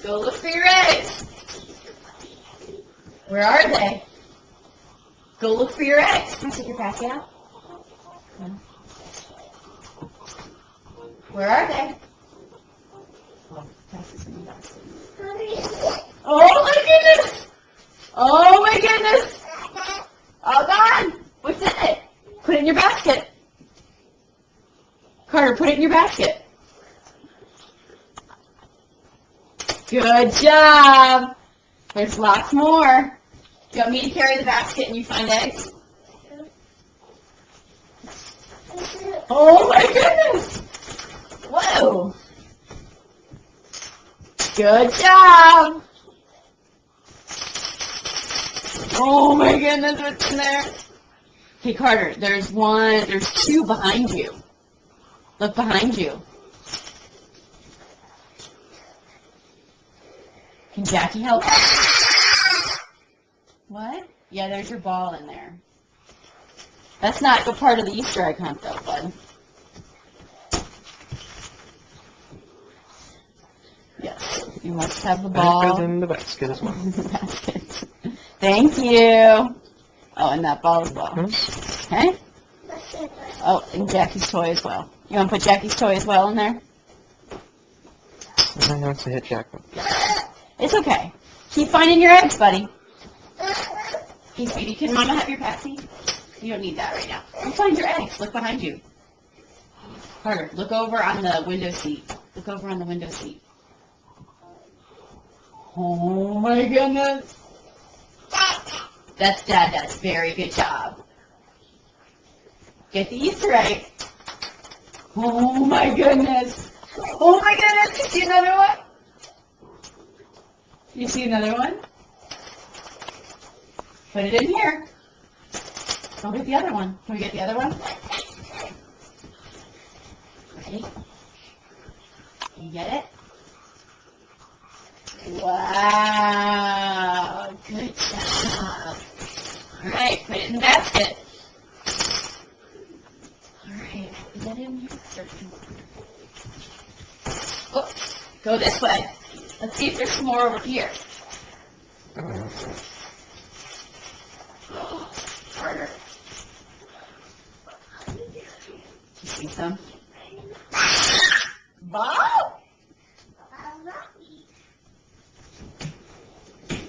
Go look for your eggs. Where are they? Go look for your eggs. Can I take your basket out? Where are they? Oh my goodness! Oh my goodness! Oh God! What's in it? Put it in your basket. Carter, put it in your basket. Good job. There's lots more. Do you want me to carry the basket and you find eggs? Oh my goodness! Whoa! Good job! Oh my goodness, what's in there? Hey Carter, there's two behind you. Look behind you. Can Jackie help? What? Yeah, there's your ball in there. That's not a part of the Easter egg hunt though, bud. Yes, you must have the ball. And it goes in the basket as well. Basket. Thank you. Oh, and that ball as well. Okay? Oh, and Jackie's toy as well. You want to put Jackie's toy as well in there? I want to hit Jack. It's okay. Keep finding your eggs, buddy. Hey, sweetie, can Mama have your Patsy? You don't need that right now. Go find your eggs. Look behind you. Carter, look over on the window seat. Look over on the window seat. Oh my goodness. That's Dad. That's very good job. Get the Easter egg. Oh my goodness. Oh my goodness. You see another one? You see another one? Put it in here. Don't get the other one. Can we get the other one? Ready? You get it? Wow. Good job. All right, put it in the basket. All right, put that in here. Oh, go this way. Let's see if there's some more over here. Harder. You see some? Ball?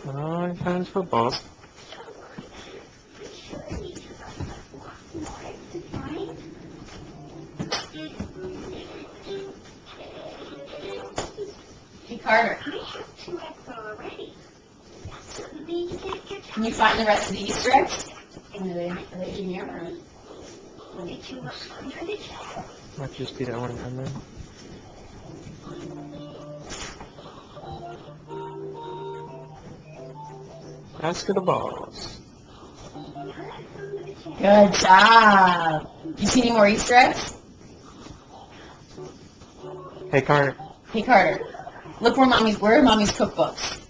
Oh, he finds footballs. Hey, Carter. Can you find the rest of the Easter eggs? Are they in here? Might just be that one down there. Basket of balls. Good job. You see any more Easter eggs? Hey, Carter. Hey, Carter. Look where are Mommy's cookbooks?